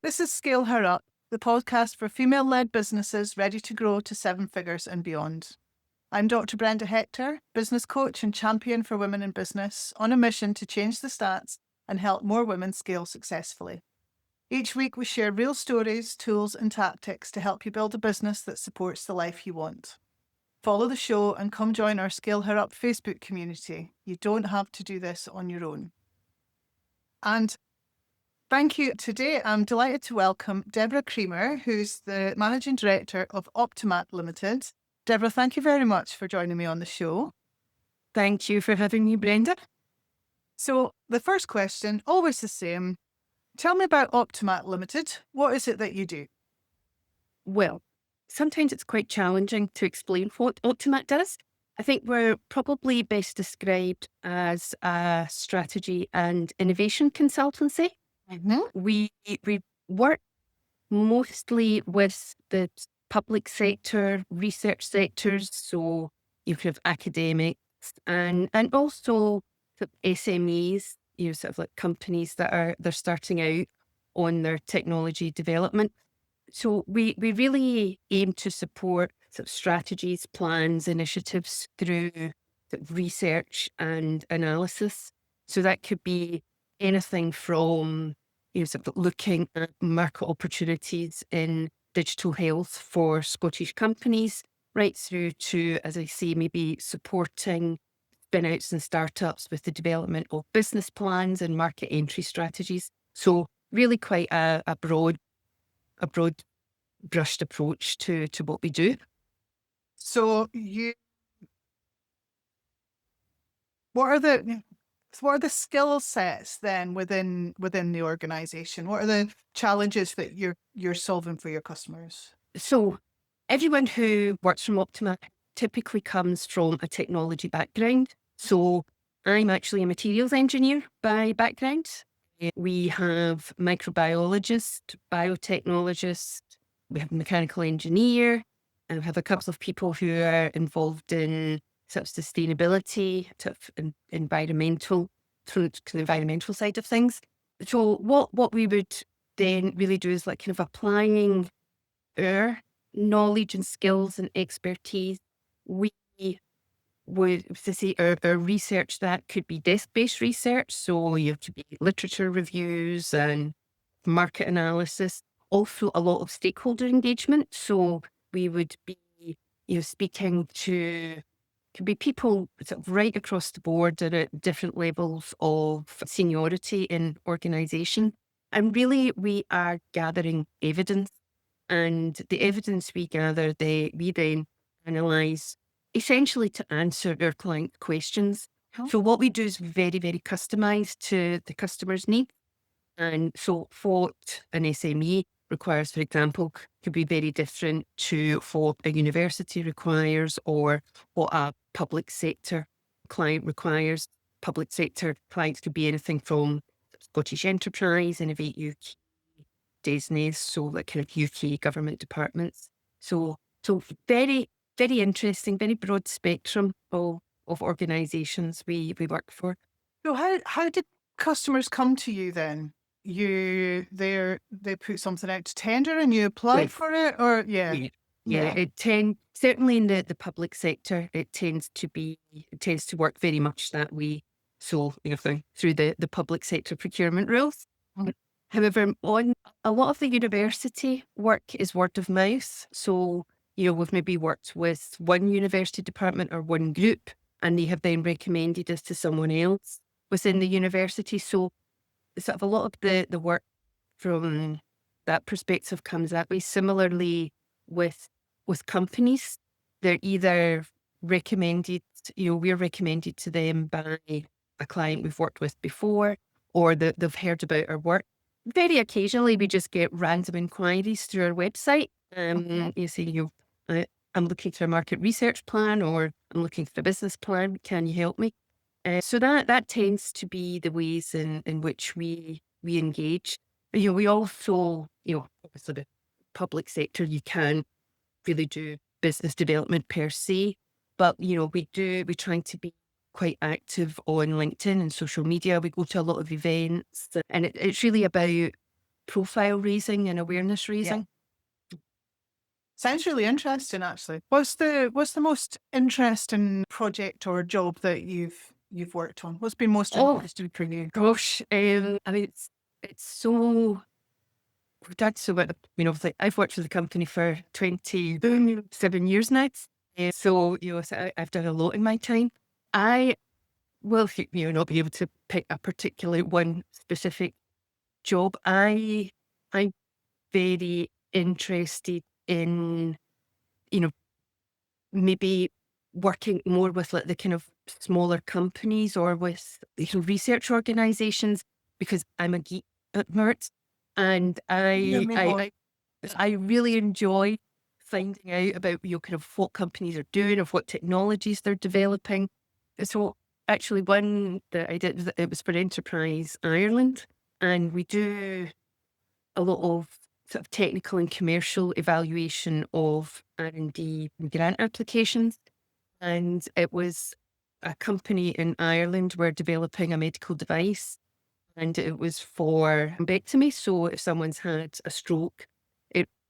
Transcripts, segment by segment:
This is Scale Her Up, the podcast for female-led businesses ready to grow to 7 figures and beyond. I'm Dr. Brenda Hector, business coach and champion for women in business, on a mission to change the stats and help more women scale successfully. Each week we share real stories, tools and tactics to help you build a business that supports the life you want. Follow the show and come join our Scale Her Up Facebook community. You don't have to do this on your own. And thank you. Today, I'm delighted to welcome Deborah Creamer, who's the Managing Director of Optimat Limited. Deborah, thank you very much for joining me on the show. Thank you for having me, Brenda. So the first question, always the same. Tell me about Optimat Limited. What is it that you do? Well, sometimes it's quite challenging to explain what Optimat does. I think we're probably best described as a strategy and innovation consultancy. We work mostly with the public sector, research sectors, so you have academics and also sort of SMEs, sort of like companies that they're starting out on their technology development. So we really aim to support sort of strategies, plans, initiatives through sort of research and analysis. So that could be anything from sort of looking at market opportunities in digital health for Scottish companies, right through to, as I say, maybe supporting spinouts and startups with the development of business plans and market entry strategies. So really quite a broad brushed approach to what we do. So what are the skill sets then within the organization? What are the challenges that you're solving for your customers? So everyone who works from Optimat typically comes from a technology background. So I'm actually a materials engineer by background. We have microbiologist, biotechnologist, we have a mechanical engineer, and we have a couple of people who are involved in sort of sustainability, sort of environmental, through to the environmental side of things. So what we would then really do is like kind of applying our knowledge and skills and expertise. We would to say our research that could be desk-based research, so you have to be literature reviews and market analysis. Also, a lot of stakeholder engagement. So we would be, speaking to could be people sort of right across the board and at different levels of seniority in organisation. And really, we are gathering evidence, and the evidence we gather, we then analyse essentially to answer our client questions. So what we do is very, very customised to the customer's needs. And so what an SME requires, for example, could be very different to what a university requires or what a public sector client requires. Public sector clients could be anything from Scottish Enterprise, Innovate UK, DESNES, so like kind of UK government departments. So very, very interesting, very broad spectrum of organisations we work for. So how did customers come to you then? They put something out to tender and you apply for it, or Yeah. It certainly in the public sector, it tends to work very much that way. So through the public sector procurement rules. However, on a lot of the university work is word of mouth. So we've maybe worked with one university department or one group, and they have then recommended us to someone else within the university. So sort of a lot of the work from that perspective comes that way. Similarly, with companies, they're either recommended, we're recommended to them by a client we've worked with before, or they've heard about our work. Very occasionally, we just get random inquiries through our website. You say, I'm looking for a market research plan, or I'm looking for a business plan. Can you help me? So that tends to be the ways in which we engage. We also, obviously the public sector, you can really do business development per se, but we're trying to be quite active on LinkedIn and social media. We go to a lot of events, and it's really about profile raising and awareness raising. Sounds really interesting, actually. What's the most interesting project or job that you've worked on? What's been most interesting for you? Gosh, I mean, it's so we've done so much. Obviously, I've worked for the company for 27 years now. So, so I've done a lot in my time. I will, not be able to pick a particular one specific job. I'm very interested in, maybe working more with like the kind of smaller companies or with research organizations, because I'm a geek at heart, and I really enjoy finding out about kind of what companies are doing, of what technologies they're developing. So actually, one that I did, it was for Enterprise Ireland, and we do a lot of sort of technical and commercial evaluation of R&D grant applications. And it was a company in Ireland were developing a medical device, and it was for thrombectomy. So if someone's had a stroke,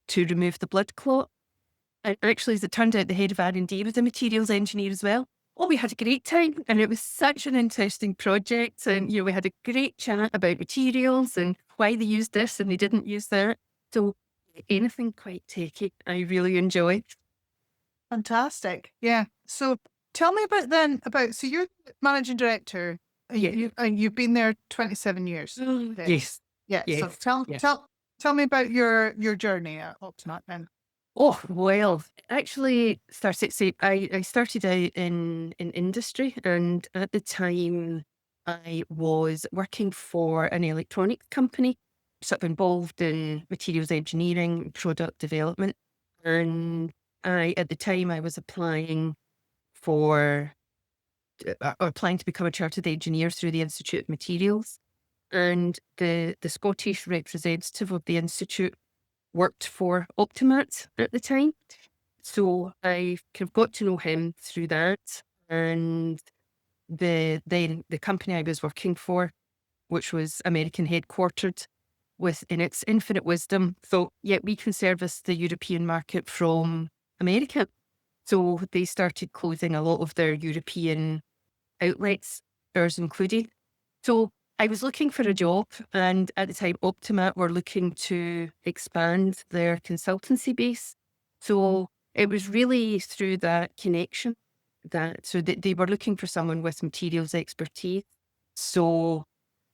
to remove the blood clot. And actually, as it turned out, the head of R&D was a materials engineer as well. Oh, we had a great time, and it was such an interesting project. And we had a great chat about materials and why they used this and they didn't use that. So anything quite techy, I really enjoy. Fantastic. Yeah. So tell me so you're managing director. You've been there 27 years. Okay. Yes. Yeah. Yes. So tell me about your journey at Optimat then. Oh, well, actually I started out in industry, and at the time I was working for an electronics company, sort of involved in materials engineering, product development. And at the time I was applying to become a chartered engineer through the Institute of Materials. And the Scottish representative of the Institute worked for Optimat at the time. So I kind of got to know him through that. And the company I was working for, which was American headquartered, in its infinite wisdom, thought, yeah, we can service the European market from America. So they started closing a lot of their European outlets, ours included. So I was looking for a job, and at the time Optimat were looking to expand their consultancy base. So it was really through that connection so they were looking for someone with materials expertise. So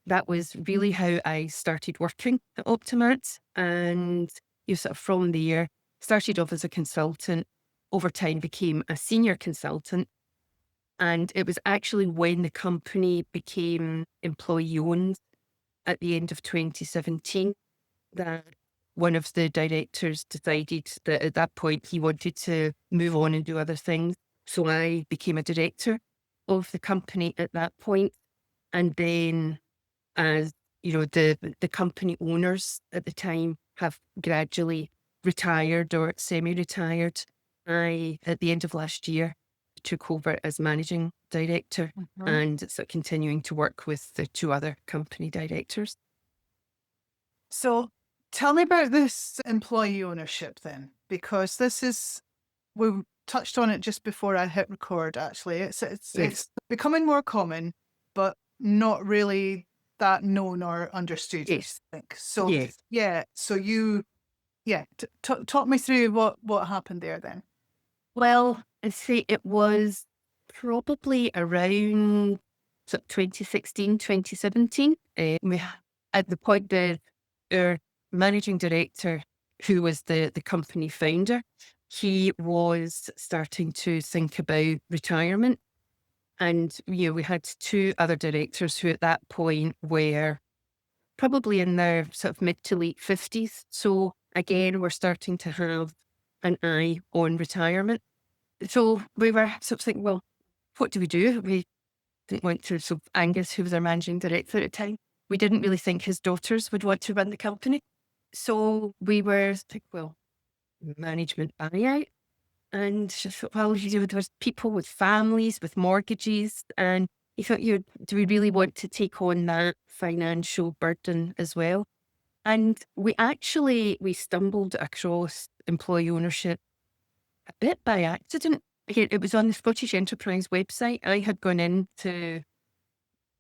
that was really how I started working at Optimat. And sort of from there, started off as a consultant, over time became a senior consultant. And it was actually when the company became employee-owned at the end of 2017 that one of the directors decided that at that point he wanted to move on and do other things. So I became a director of the company at that point. And then, as the company owners at the time have gradually retired or semi-retired, I, at the end of last year, took over as managing director, and so continuing to work with the two other company directors. So tell me about this employee ownership then, because we touched on it just before I hit record. Actually, it's becoming more common, but not really that known or understood. Yes. I think so. Yes. Yeah. So talk me through what happened there then. Well, I'd say it was probably around 2016, 2017. At the point that our managing director, who was the company founder, he was starting to think about retirement. And we had two other directors who at that point were probably in their sort of mid to late 50s. So again, we're starting to have an eye on retirement. So we were sort of thinking, well, what do? We didn't want to, so Angus, who was our managing director at the time, we didn't really think his daughters would want to run the company. So we were like, well, management buyout. And she thought, well, there's people with families, with mortgages. And he thought, do we really want to take on that financial burden as well? And we stumbled across employee ownership a bit by accident. It was on the Scottish Enterprise website. I had gone in to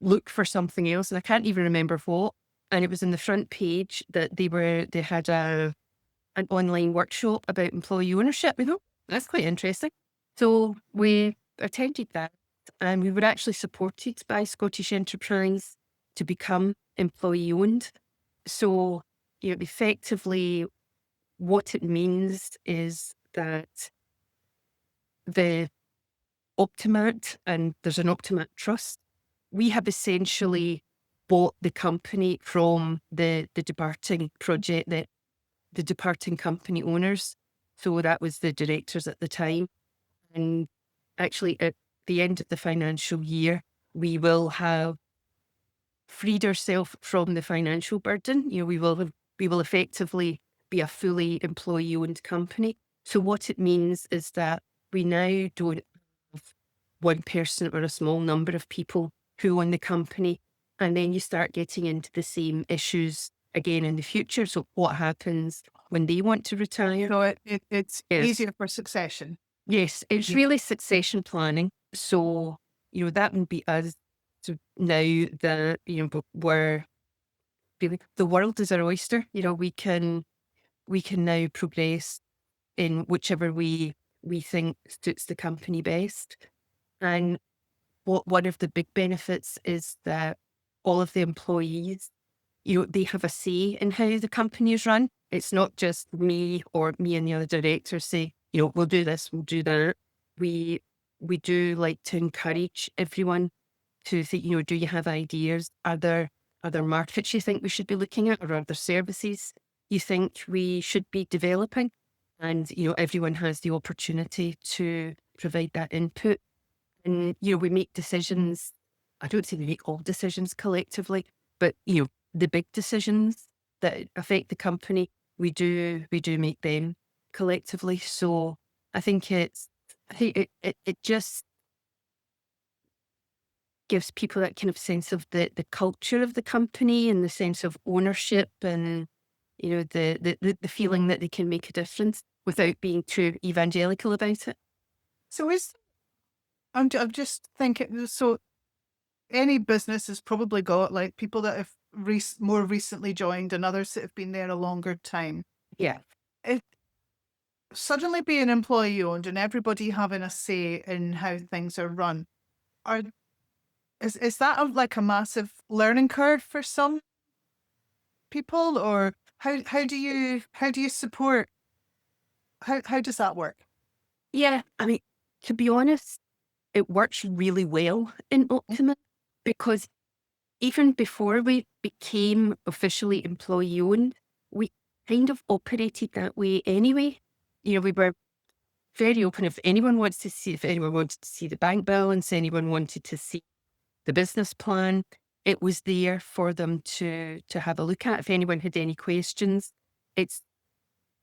look for something else, and I can't even remember what. And it was in the front page that they had an online workshop about employee ownership. We thought, that's quite interesting. So we attended that, and we were actually supported by Scottish Enterprise to become employee owned. So, effectively, what it means is that the Optimat, and there's an Optimat trust, we have essentially bought the company from the departing project, the departing company owners. So that was the directors at the time. And actually, at the end of the financial year, we will have freed ourselves from the financial burden. We will effectively be a fully employee-owned company. So what it means is that we now don't have one person or a small number of people who own the company, and then you start getting into the same issues again in the future. So what happens when they want to retire? So it's Yes. easier for succession. Yes, it's Yeah. really succession planning. So, that would be us. So now that, we're really, the world is our oyster. We can now progress in whichever way we think suits the company best. And one of the big benefits is that all of the employees, they have a say in how the company is run. It's not just me or me and the other directors say, we'll do this, we'll do that. We do like to encourage everyone to think, do you have ideas? Are there markets you think we should be looking at, or are there services you think we should be developing? And, everyone has the opportunity to provide that input. And, we make decisions. I don't say we make all decisions collectively, but, the big decisions that affect the company, we do make them collectively. So I think it just gives people that kind of sense of the culture of the company and the sense of ownership, and the feeling that they can make a difference without being too evangelical about it. So I'm just thinking, so any business has probably got like people that have more recently joined and others that have been there a longer time. Yeah. If suddenly being employee owned and everybody having a say in how things are run, are is that like a massive learning curve for some people, or how do you support, how does that work? Yeah. I mean, to be honest, it works really well in Optimat, because even before we became officially employee owned, we kind of operated that way anyway. We were very open. If anyone wanted to see the bank balance, anyone wanted to see the business plan, it was there for them to have a look at. If anyone had any questions, it's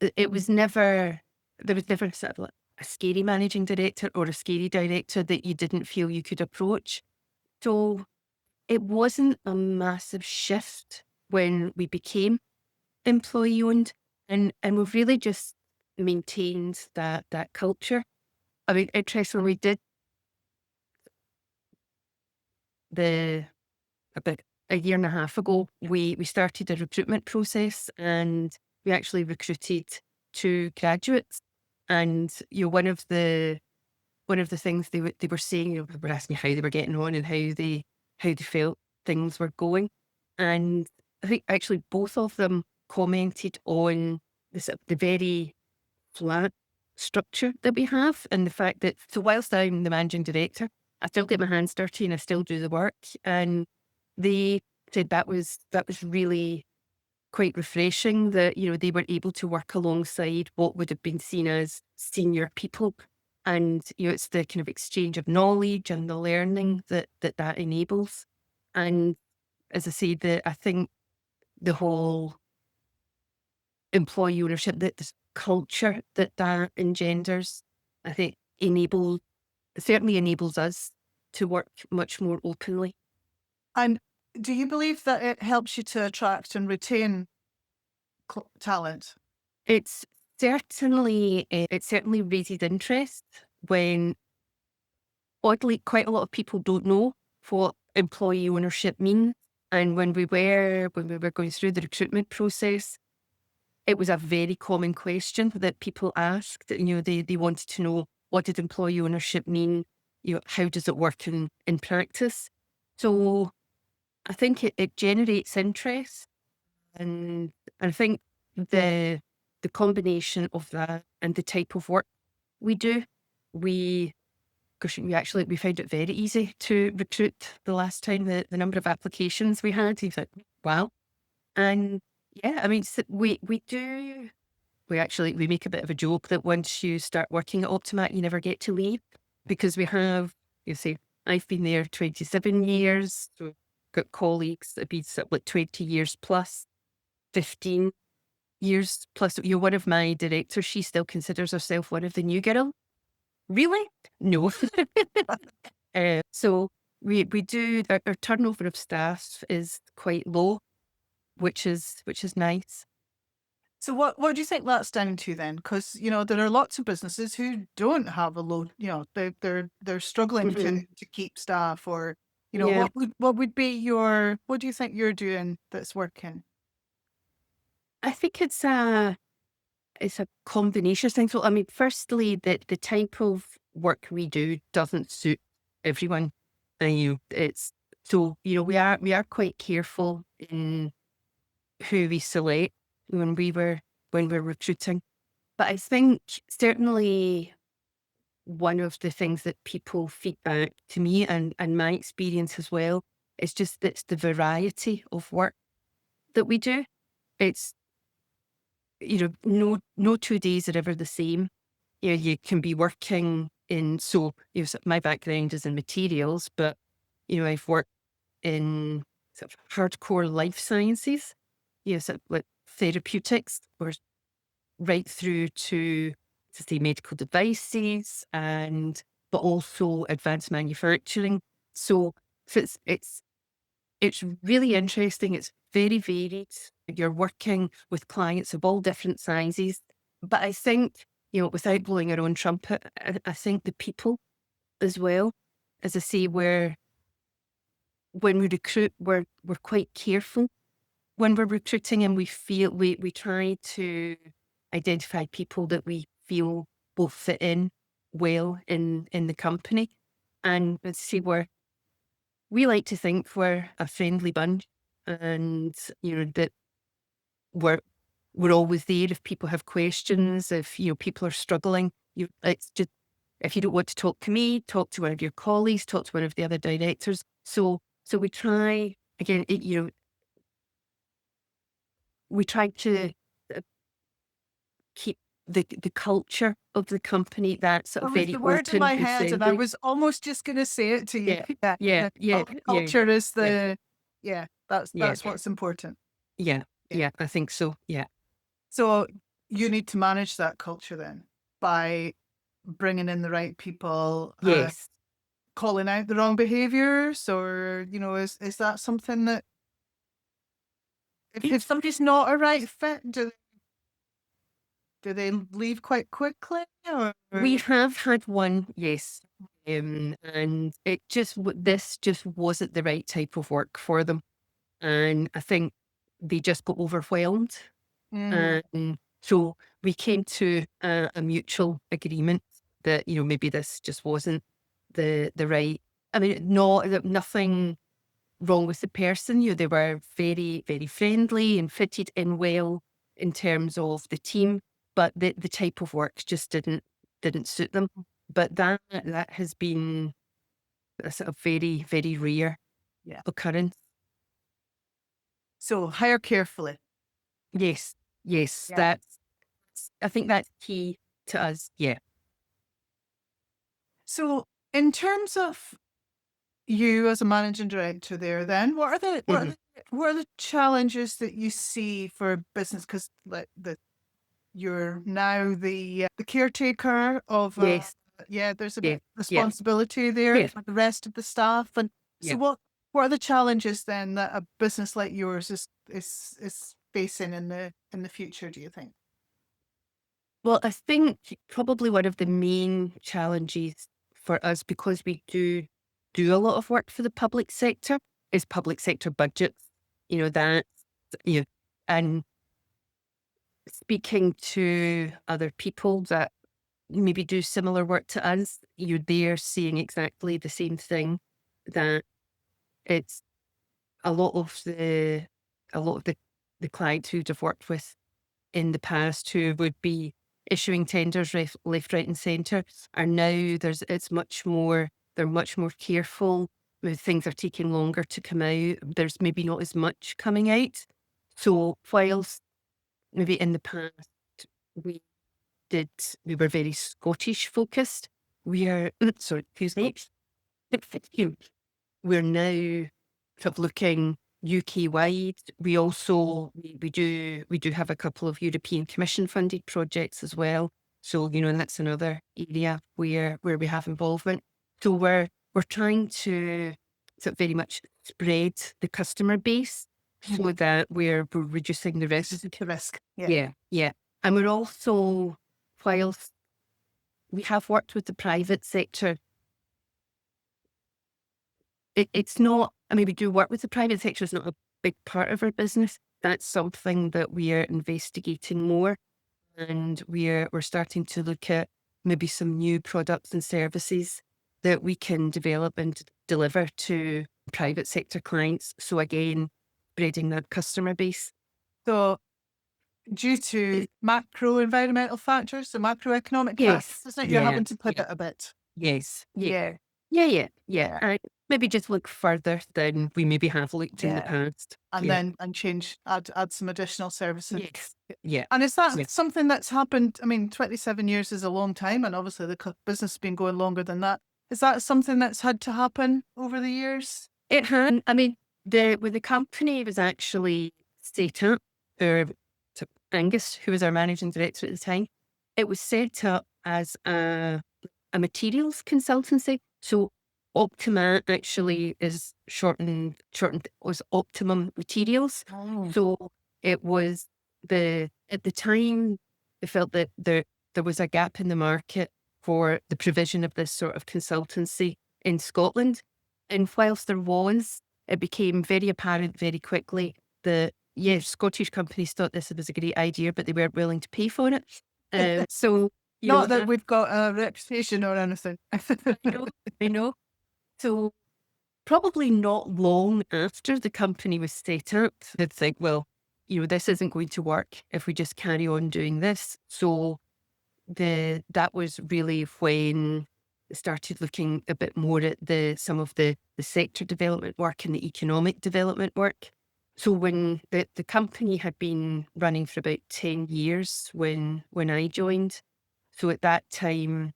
it was never there was never sort of like a scary managing director or a scary director that you didn't feel you could approach. So it wasn't a massive shift when we became employee owned, and we've really just maintained that culture. I mean, interestingly, we did the about a year and a half ago, we started a recruitment process, and we actually recruited 2 graduates. And one of the things they were saying, they were asking how they were getting on and how they felt things were going. And I think actually both of them commented on the very flat structure that we have, and the fact that, so whilst I'm the managing director, I still get my hands dirty and I still do the work. And they said that was really quite refreshing, that, they were able to work alongside what would have been seen as senior people. And, it's the kind of exchange of knowledge and the learning that enables. And as I say, I think the whole employee ownership, that this culture that engenders, I think certainly enables us to work much more openly. And do you believe that it helps you to attract and retain talent? It's it certainly raises interest when, oddly, quite a lot of people don't know what employee ownership means. And when we were going through the recruitment process, it was a very common question that people asked. They wanted to know, what did employee ownership mean? How does it work in practice? So I think it generates interest, and I think the the combination of that and the type of work we do, we gosh, we found it very easy to recruit the last time. The number of applications we had, you thought, wow. And yeah, I mean, we make a bit of a joke that once you start working at Optimat, you never get to leave, because we have, you see, I've been there 27 years, so got colleagues that have been sort of like 20 years plus, 15 years plus. One of my directors, she still considers herself one of the new girl. Really? No. So we do, our turnover of staff is quite low, which is nice. So what do you think that's down to then? Because there are lots of businesses who don't have a load. They're struggling Mhm. to keep staff, or Yeah. what would be your, what do you think you're doing that's working? I think it's a combination of things. So, I mean, firstly, the type of work we do doesn't suit everyone. And it's so, we are quite careful in who we select when we're recruiting. But I think certainly one of the things that people feedback to me, and my experience as well, is just it's the variety of work that we do. It's, no 2 days are ever the same. You can be working in, so my background is in materials, but I've worked in sort of hardcore life sciences, sort of like therapeutics, or right through to say medical devices, but also advanced manufacturing. So it's really interesting. It's very varied. You're working with clients of all different sizes. But I think, without blowing our own trumpet, I think the people as well, as I say, when we recruit, we're quite careful when we're recruiting, and we try to identify people that we feel will fit in well in the company. And let's see, we like to think we're a friendly bunch, and that we're always there if people have questions, if people are struggling. It's just, if you don't want to talk to me, talk to one of your colleagues, talk to one of the other directors. So we try, again, we try to uh, keep the culture of the company that sort That of was very the word in open my and head, and I friendly. was almost just going to say it to you. Yeah, Yeah, yeah, yeah, yeah, culture is yeah, yeah, that's yeah, what's important. yeah, Yeah. yeah. I think so. Yeah. So you need to manage that culture then by bringing in the right people, Yes. calling out the wrong behaviors, or is that something that if somebody's not a right fit, do they leave quite quickly, or? We have had one, yes. And this just wasn't the right type of work for them. And I think they just got overwhelmed. Mm, And so we came to a mutual agreement that, maybe this just wasn't the right, I mean, nothing wrong with the person. They were very, very friendly and fitted in well in terms of the team, but the type of work just didn't suit them. But that has been a sort of very, very rare yeah. occurrence. So hire carefully. Yes, yes, Yeah. I think that's key to us. Yeah. So in terms of you as a managing director there, then Mhm. what are the challenges that you see for business? Because you're now the caretaker of Yes. yeah, there's a bit Yeah. of Yeah. responsibility there Yeah. for the rest of the staff. And so Yeah. what are the challenges then that a business like yours is facing in the future, do you think? Well, I think probably one of the main challenges for us, because we do a lot of work for the public sector, is public sector budgets. That, you know, and speaking to other people that maybe do similar work to us, they're seeing exactly the same thing, that it's a lot of the the clients who have worked with in the past, who would be issuing tenders left, right, and centre, are now it's much more. They're much more careful. Things are taking longer to come out. There's maybe not as much coming out. So whilst maybe in the past we we were very Scottish focused, we are sorry, excuse me. We're now sort of looking UK wide. We also we do have a couple of European Commission funded projects as well. So that's another area where we have involvement. So we're trying to sort of very much spread the customer base so that we're reducing the risk. The risk. Yeah. And we're also, whilst we have worked with the private sector, it's not, I mean, we do work with the private sector, it's not a big part of our business. That's something that we are investigating more. And we're starting to look at maybe some new products and services that we can develop and deliver to private sector clients. So again, spreading that customer base. So due to macro environmental factors, the macroeconomic factors, isn't it? You're having to pivot a bit. Yes. Yeah. And maybe just look further than we maybe have looked in the past. And then change, add some additional services. Yes. Yeah. And is that something that's happened? I mean, 27 years is a long time, and obviously the business has been going longer than that. Is that something that's had to happen over the years? It had. I mean, the company was actually set up, or Angus, who was our managing director at the time, it was set up as a materials consultancy. So Optimat actually is shortened was Optimum Materials. Oh. So it was at the time they felt that there was a gap in the market for the provision of this sort of consultancy in Scotland. And whilst there was, it became very apparent very quickly that, yes, Scottish companies thought this was a great idea, but they weren't willing to pay for it. So, not that we've got a reputation or anything. I know. So probably not long after the company was set up, they'd think, well, this isn't going to work if we just carry on doing this. So that was really when they started looking a bit more at some of the sector development work and the economic development work. So when the company had been running for about 10 years when I joined. So at that time,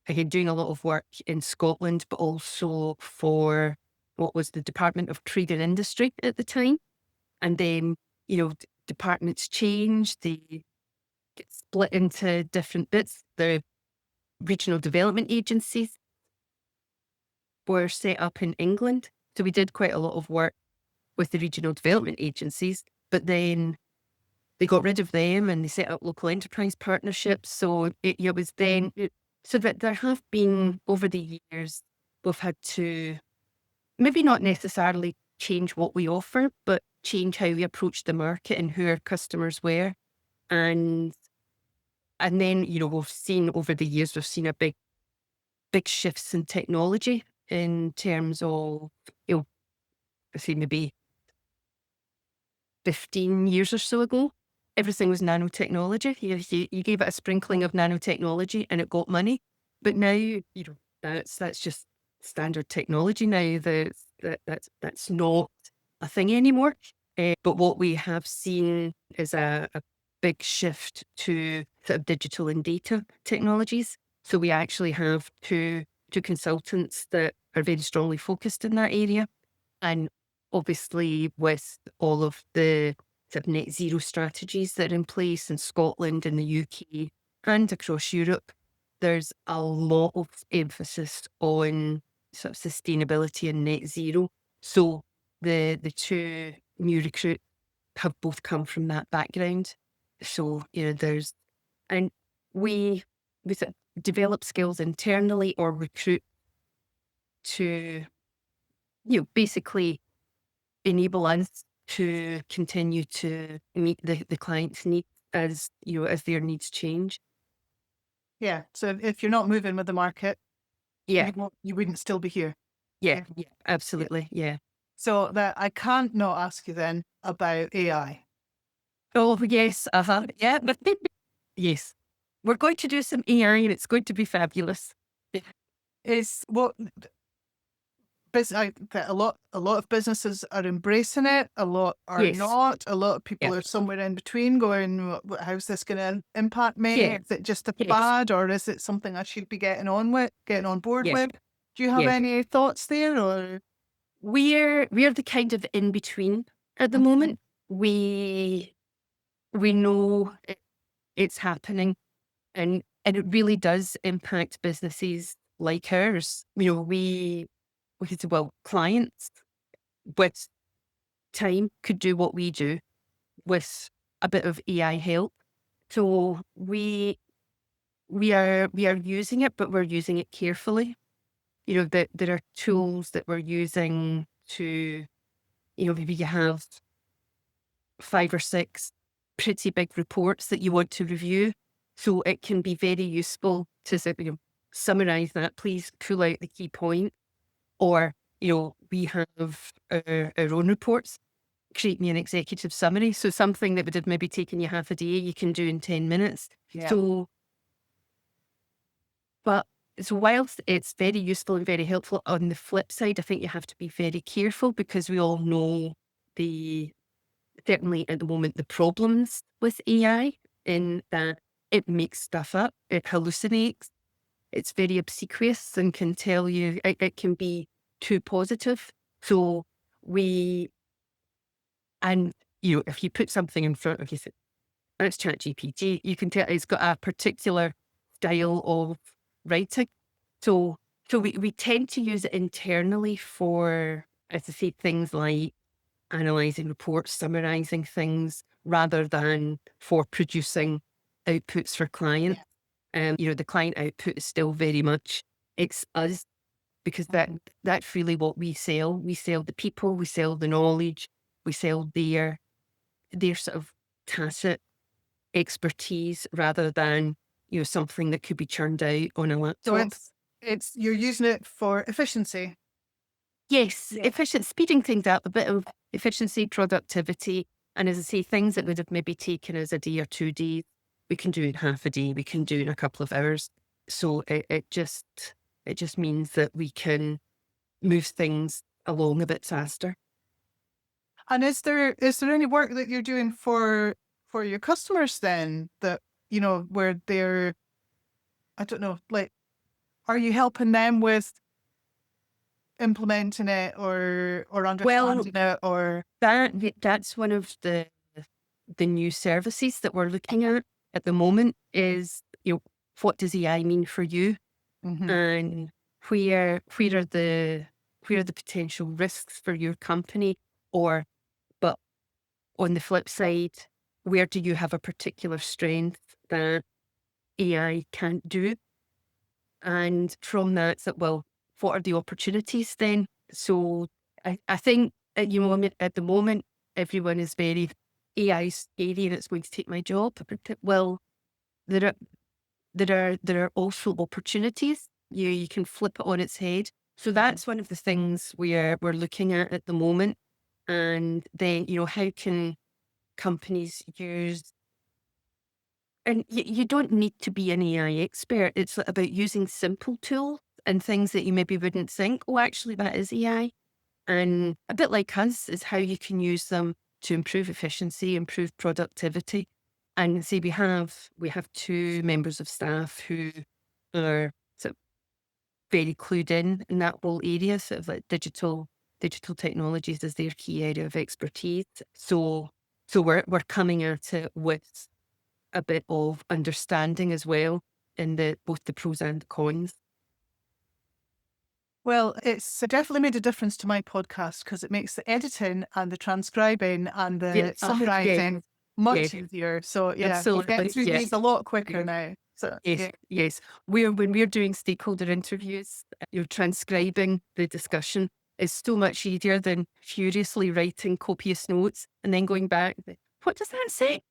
I had doing a lot of work in Scotland, but also for what was the Department of Trade and Industry at the time. And then, departments changed, they get split into different bits. The regional development agencies were set up in England. So we did quite a lot of work with the regional development agencies, but then they got rid of them and they set up local enterprise partnerships. So it was then, so that there have been, over the years, we've had to maybe not necessarily change what we offer, but change how we approach the market and who our customers were. And then, we've seen over the years, we've seen a big shifts in technology in terms of, I say maybe 15 years or so ago, everything was nanotechnology. You gave it a sprinkling of nanotechnology and it got money. But now, that's just standard technology now. That's not a thing anymore. But what we have seen is a big shift to sort of digital and data technologies. So we actually have two consultants that are very strongly focused in that area. And obviously with all of the sort of net zero strategies that are in place in Scotland and the UK and across Europe, there's a lot of emphasis on sort of sustainability and net zero. So the two new recruit have both come from that background. So, and we sort of develop skills internally or recruit to, basically enable us to continue to meet the client's needs as their needs change. Yeah. So if you're not moving with the market, Yeah, you wouldn't still be here. yeah, Yeah. absolutely, yeah. So that I can't not ask you then about AI. Oh, yes, yeah, but yes. We're going to do some AI and it's going to be fabulous. Is what that a lot of businesses are embracing it, a lot are Yes, not, a lot of people yeah, are somewhere in between going, how's this going to impact me? yeah, Is it just a yes, fad, or is it something I should be getting on board yes, with? Do you have yes. any thoughts there, or? We're the kind of in between at the Mhm. moment. We know it's happening, and it really does impact businesses like ours. We could say, well, clients with time could do what we do with a bit of AI help. So we are using it, but we're using it carefully. That there are tools that we're using to, maybe you have 5 or 6 pretty big reports that you want to review. So it can be very useful to say, summarize that, please pull out the key point. Or, we have our own reports. Create me an executive summary. So something that would have maybe taken you half a day, you can do in 10 minutes. Yeah. So, but so whilst it's very useful and very helpful, on the flip side, I think you have to be very careful because we all know certainly at the moment, the problems with AI in that it makes stuff up, it hallucinates, it's very obsequious and can tell you, it can be too positive. So we, and if you put something in front of you, say, that's ChatGPT, you can tell it's got a particular style of writing. So, so we tend to use it internally for, as I say, things like analysing reports, summarising things, rather than for producing outputs for clients. The client output is still very much, it's us, because that's really what we sell. We sell the people, we sell the knowledge, we sell their sort of tacit expertise rather than, something that could be churned out on a So laptop. it's you're using it for efficiency. Yes, Yeah. efficient, speeding things up, a bit of efficiency, productivity. And as I say, things that would have maybe taken us a day or 2 days, we can do in half a day, we can do in a couple of hours. So it just means that we can move things along a bit faster. And is there any work that you're doing for your customers then that where they're, I don't know, like, are you helping them with implementing it or Well, understanding it, or? that's one of the new services that we're looking at the moment is, what does AI mean for you? Mhm. And where are the potential risks for your company? But on the flip side, where do you have a particular strength that AI can't do? And from that, so, well, what are the opportunities then? So I think at the moment, everyone is very AI scary and it's going to take my job. Well, there are there are also opportunities. You can flip it on its head. So that's one of the things we're looking at the moment. And then, how can companies use, and you don't need to be an AI expert. It's about using simple tools and things that you maybe wouldn't think, oh, actually, that is AI. And a bit like us is how you can use them to improve efficiency, improve productivity. And say we have 2 members of staff who are sort of very clued in that whole area, sort of like digital technologies is their key area of expertise. So we're coming at it with a bit of understanding as well in both the pros and the cons. Well, it's definitely made a difference to my podcast because it makes the editing and the transcribing and Yeah. the Yeah. summarizing much Yeah. easier. So yeah, we're getting Absolutely. through Yeah. these a lot quicker now. So Yes. yeah, Yes. When we're doing stakeholder interviews, you're transcribing the discussion is so much easier than furiously writing copious notes and then going back. What does that say?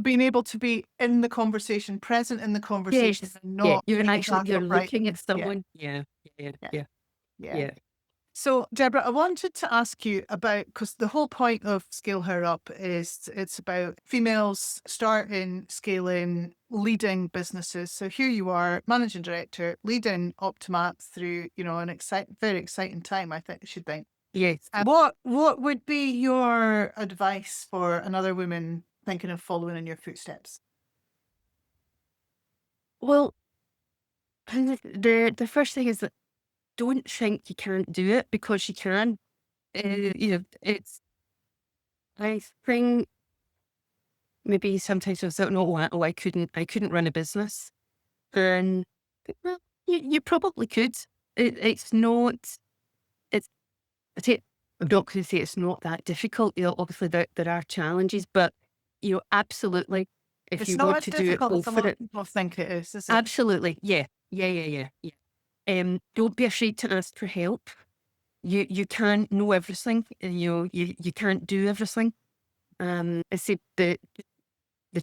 being able to be in the conversation, present in the conversation, Yes. and Yeah. not You're being actually back you're up right. looking at Yeah, someone. Yeah. Yeah. yeah, Yeah. yeah. Yeah. So, Deborah, I wanted to ask you about, because the whole point of Scale Her Up is it's about females starting, scaling, leading businesses. So here you are, managing director, leading Optimat through, an very exciting time, I think, should think. Yes. What would be your advice for another woman thinking of following in your footsteps? Well, the first thing is that don't think you can't do it because you can. It's I think maybe sometimes I was like, no, I couldn't run a business. And well, you probably could. It's not. It's. I say, I'm not going to say it's not that difficult. Obviously there are challenges, but absolutely, if It's you not want as to do it, difficult go as a for lot it. of people think it is it? Absolutely, yeah, yeah, yeah, yeah, yeah. Don't be afraid to ask for help. You can't know everything. And, you can't do everything. I say the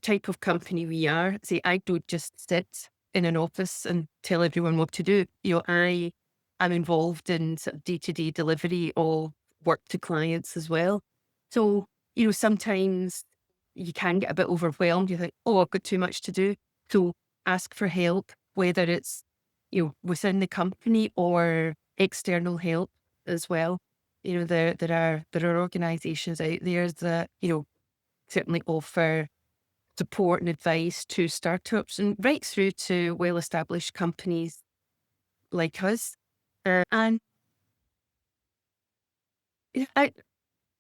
type of company we are. See, I don't just sit in an office and tell everyone what to do. I am involved in sort of day-to-day delivery of work to clients as well. So, sometimes you can get a bit overwhelmed. You think, oh, I've got too much to do. So ask for help, whether it's, within the company or external help as well. There are organizations out there that, certainly offer support and advice to startups and right through to well-established companies like us. And yeah, I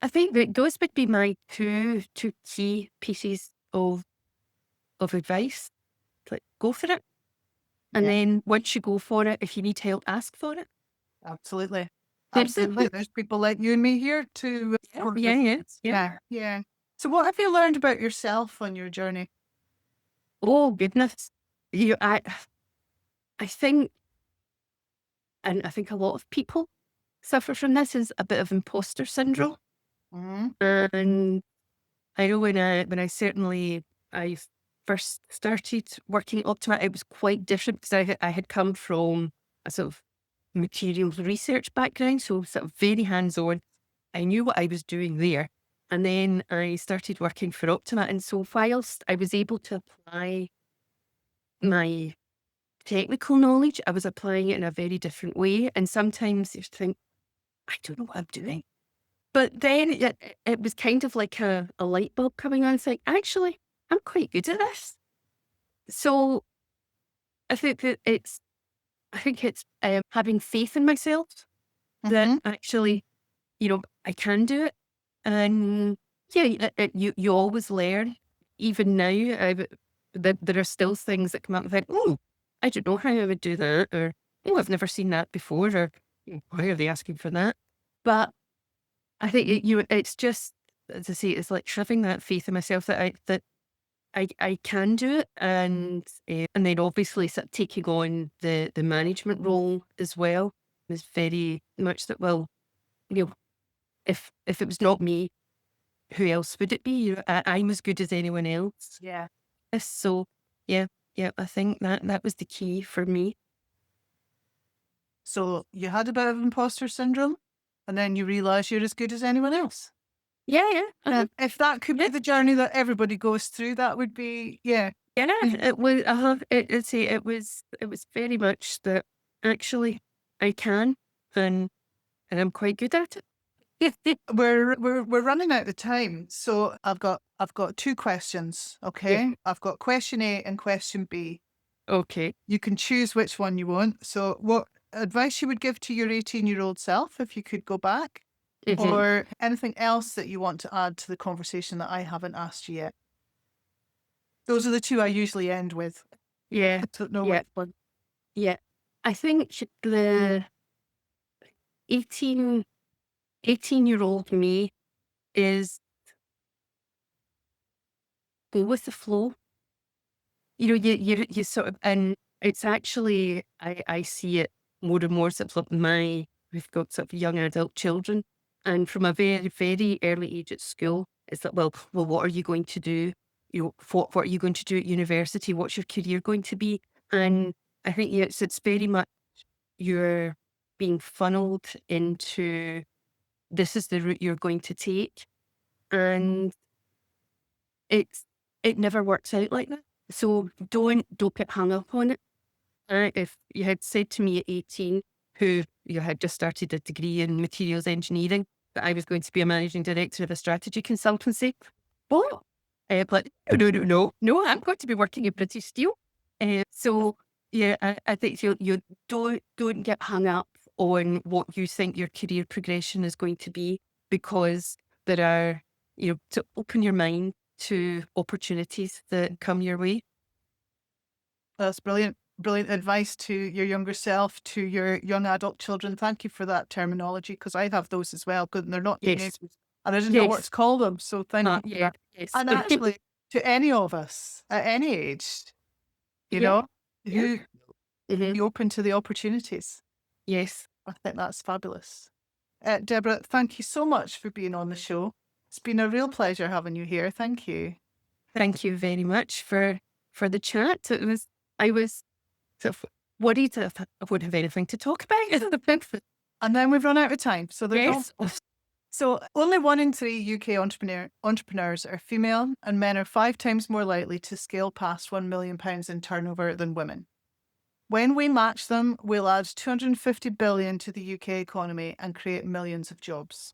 think that those would be my two key pieces of advice. Like, go for it. And Yeah, then once you go for it, if you need help, ask for it. absolutely. Absolutely. There's people like you and me here to Yeah, work yeah, with. yeah, yeah. Yeah, yeah. So what have you learned about yourself on your journey? Oh goodness. You I think and I think a lot of people suffer from this is a bit of imposter syndrome. Mm-hmm. And I know when I first started working at Optimat, it was quite different because I had come from a sort of materials research background, so sort of very hands-on. I knew what I was doing there. And then I started working for Optimat. And so whilst I was able to apply my technical knowledge, I was applying it in a very different way. And sometimes you think, I don't know what I'm doing. But then it was kind of like a light bulb coming on. It's like, actually, I'm quite good at this. So I think it's having faith in myself that Mm-hmm. actually, I can do it. And yeah, you always learn. Even now, there are still things that come up and think, oh, I don't know how I would do that, or oh, I've never seen that before, or why are they asking for that? But I think it's just, as I say, it's like having that faith in myself that I can do it, and then obviously sort of taking on the management role as well is very much that. Well, you know, if it was not me, who else would it be? I'm as good as anyone else. Yeah. So yeah, yeah, I think that was the key for me. So you had a bit of imposter syndrome and then you realize you're as good as anyone else. Yeah, yeah, If that could be yeah, the journey that everybody goes through, that would be, yeah. yeah. It was. It was very much that actually I can, and I'm quite good at it. We're running out of time. So I've got two questions. Yeah. Okay. I've got question A and question B. Okay. You can choose which one you want. So what advice you would give to your 18-year-old self if you could go back? Mhm. Or anything else that you want to add to the conversation that I haven't asked you yet? Those are the two I usually end with. Yeah. I don't know Yeah. which one. Yeah. I think the 18-year-old me is go with the flow. You sort of, and it's actually, I see it more and more, sort of like we've got sort of young adult children, and from a very, very early age at school, it's like, well, what are you going to do? What are you going to do at university? What's your career going to be? And I think it's very much you're being funneled into this is the route you're going to take, and it's it never works out like that. So don't get hung up on it. If you had said to me at 18, who you had just started a degree in materials engineering, that I was going to be a managing director of a strategy consultancy, what? But no, I'm going to be working in British Steel. So yeah, I think you don't get hung up on what you think your career progression is going to be, because there are, to open your mind to opportunities that come your way. That's brilliant. Brilliant advice to your younger self, to your young adult children. Thank you for that terminology, because I have those as well. Good, and they're not Yes. teenagers, and I didn't know what to call them. So thank you for Yeah. that. Yes. And actually, to any of us at any age, you Yeah. know, Yeah. who Mhm. be open to the opportunities. Yes. I think that's fabulous. Deborah, thank you so much for being on the show. It's been a real pleasure having you here. Thank you. Thank you very much for the chat. I was sort of worried if I would have anything to talk about. And then we've run out of time. So there's no. Yes. So only 1 in 3 UK entrepreneurs are female, and men are 5 times more likely to scale past £1 million in turnover than women. When we match them, we'll add 250 billion to the UK economy and create millions of jobs.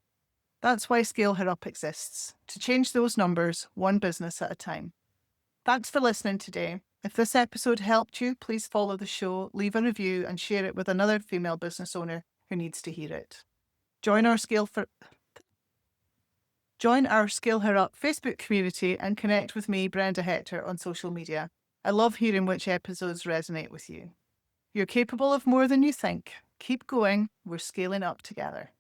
That's why Scale Her Up exists, to change those numbers one business at a time. Thanks for listening today. If this episode helped you, please follow the show, leave a review, and share it with another female business owner who needs to hear it. Join our Scale Her Up Facebook community and connect with me, Brenda Hector, on social media. I love hearing which episodes resonate with you. You're capable of more than you think. Keep going. We're scaling up together.